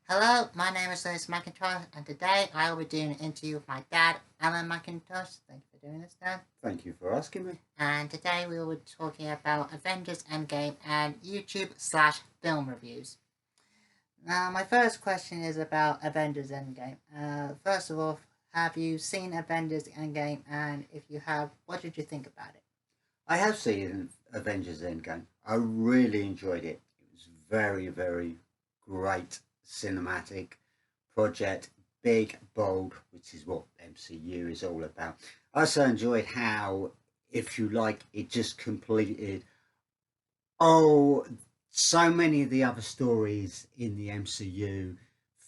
Hello, my name is Lewis McIntosh, and today I will be doing an interview with my dad, Alan McIntosh. Thank you for doing this, Dad. Thank you for asking me. And today we will be talking about Avengers Endgame and YouTube/film reviews. Now, my first question is about Avengers Endgame. First of all, have you seen Avengers Endgame? And if you have, what did you think about it? I have seen Avengers Endgame. I really enjoyed it. It was very great cinematic project, big, bold, which is what MCU is all about. I also enjoyed how, if you like, it just completed oh so many of the other stories in the MCU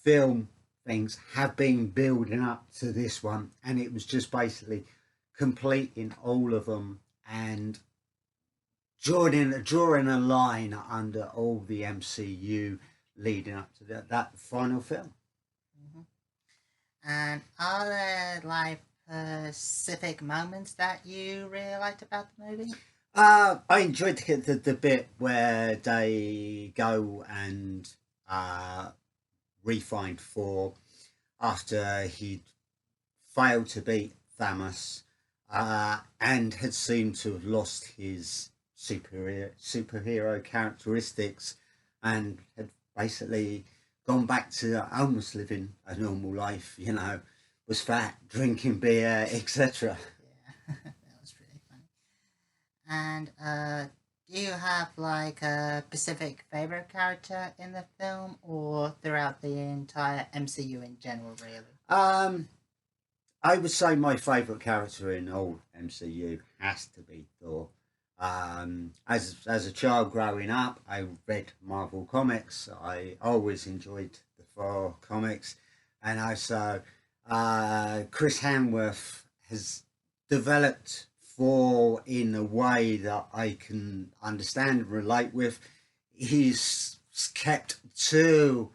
film things have been building up to this one, and it was just basically completing all of them and drawing a line under all the MCU leading up to that final film. Mm-hmm. And are there like specific moments that you really liked about the movie? I enjoyed the bit where they go and uh, refind Thor after he'd failed to beat Thanos and had seemed to have lost his superhero characteristics and had basically gone back to almost living a normal life, was fat, drinking beer, etc. Yeah, that was really funny. And do you have like a specific favorite character in the film or throughout the entire MCU in general, really? Um, I would say my favourite character in all MCU has to be Thor. As a child growing up, I read Marvel comics. I always enjoyed the Thor comics, and also Chris Hemsworth has developed Thor in a way that I can understand and relate with. He's kept to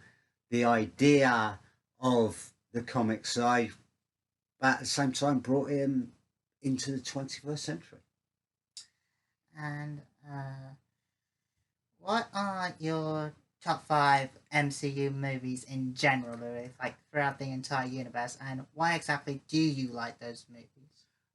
the idea of the comic side, but at the same time brought him into the 21st century. And what are your top five MCU movies in general, really, like throughout the entire universe? And why exactly do you like those movies?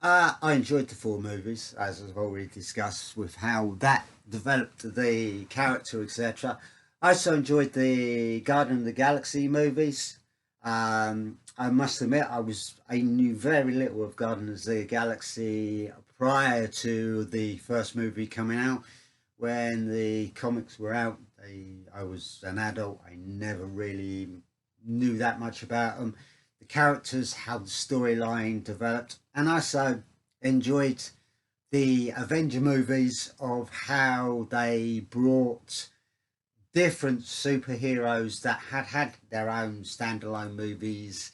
I enjoyed the four movies, as I've already discussed, with how that developed the character, etc. I also enjoyed the Guardian of the Galaxy movies. I must admit, I knew very little of Guardians of the Galaxy prior to the first movie coming out. When the comics were out, I was an adult. I never really knew that much about them, the characters, how the storyline developed, and I also enjoyed the Avenger movies of how they brought different superheroes that had their own standalone movies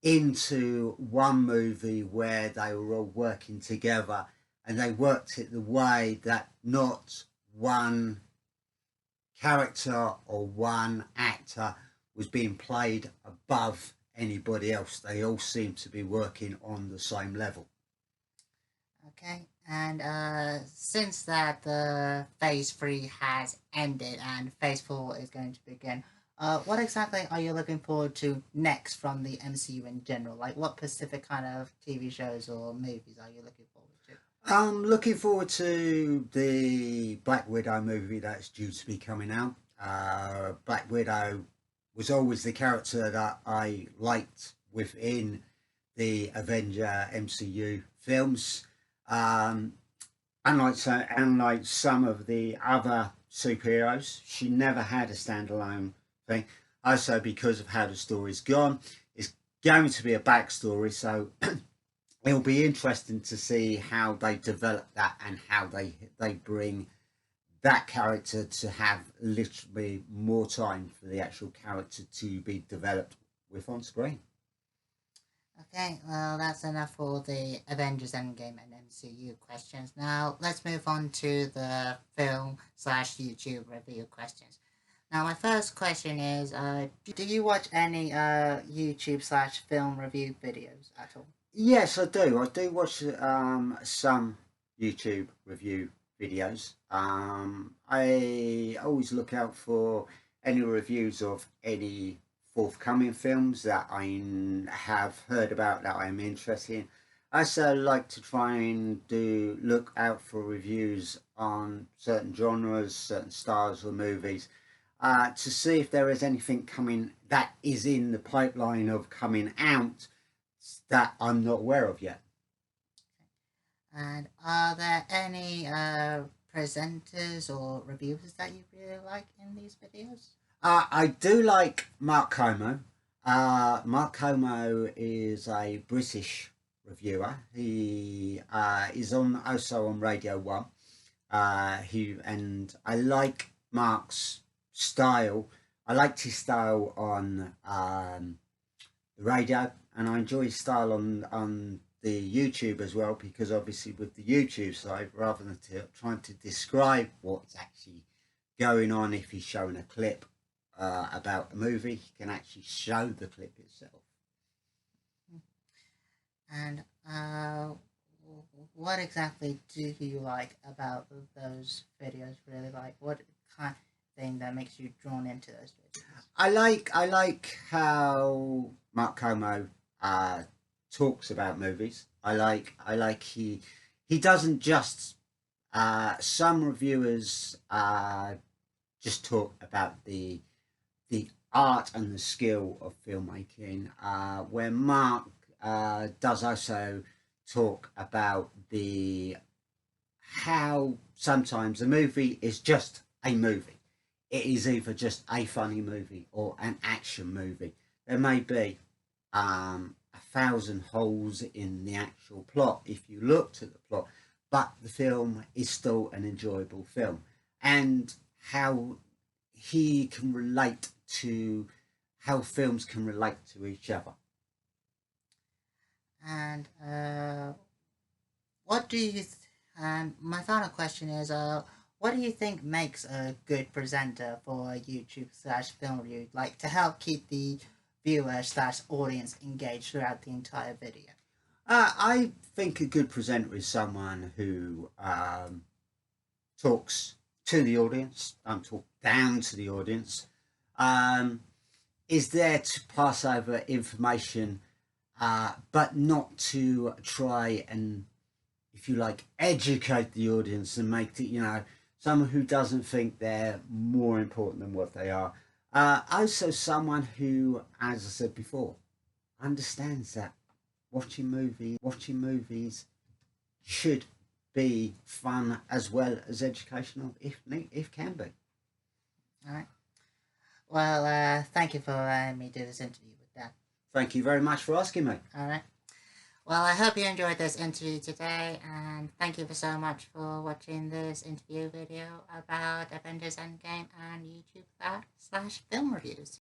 into one movie where they were all working together, and they worked it the way that not one character or one actor was being played above anybody else. They all seem to be working on the same level. Okay, and since that the phase three has ended and phase four is going to begin, what exactly are you looking forward to next from the MCU in general? Like, what specific kind of TV shows or movies are you looking forward to? I'm looking forward to the Black Widow movie that's due to be coming out. Black Widow was always the character that I liked within the Avenger MCU films. Um, unlike some of the other superheroes, she never had a standalone thing. Also, because of how the story's gone, it's going to be a backstory, so it'll be interesting to see how they develop that and how they bring that character to have literally more time for the actual character to be developed with on screen. Okay, well, that's enough for the Avengers Endgame and MCU questions. Now, let's move on to the film/YouTube review questions. Now, my first question is do you watch any YouTube/film review videos at all? Yes, I do. I do watch some YouTube review videos. I always look out for any reviews of any forthcoming films that I have heard about that I'm interested in. I also like to try and look out for reviews on certain genres, certain styles of movies, to see if there is anything coming that is in the pipeline of coming out that I'm not aware of yet. And are there any presenters or reviewers that you really like in these videos? I do like Mark Como. Mark Como is a British reviewer. He is also on Radio One. I like Mark's style. I liked his style on the radio, and I enjoy his style on the YouTube as well, because obviously with the YouTube side, rather than trying to describe what's actually going on, if he's showing a clip about a movie, he can actually show the clip itself. And what exactly do you like about those videos? Really like what kind of thing that makes you drawn into those videos? I like how Mark Como talks about movies. I like he doesn't just some reviewers just talk about the art and the skill of filmmaking, where Mark does also talk about the how sometimes a movie is just a movie. It is either just a funny movie or an action movie. There may be 1,000 holes in the actual plot if you looked at the plot, but the film is still an enjoyable film. And how he can relate to how films can relate to each other. And what do you? And my final question is, what do you think makes a good presenter for YouTube/film review, like to help keep the viewer/audience engaged throughout the entire video? I think a good presenter is someone who talks to the audience, talk down to the audience, is there to pass over information, but not to try and, if you like, educate the audience and make it, someone who doesn't think they're more important than what they are. Also, someone who, as I said before, understands that watching movies should be fun as well as educational, if can be. All right. Well, thank you for letting me do this interview with that. Thank you very much for asking me. All right. Well, I hope you enjoyed this interview today, and thank you so much for watching this interview video about Avengers Endgame and YouTube/film reviews.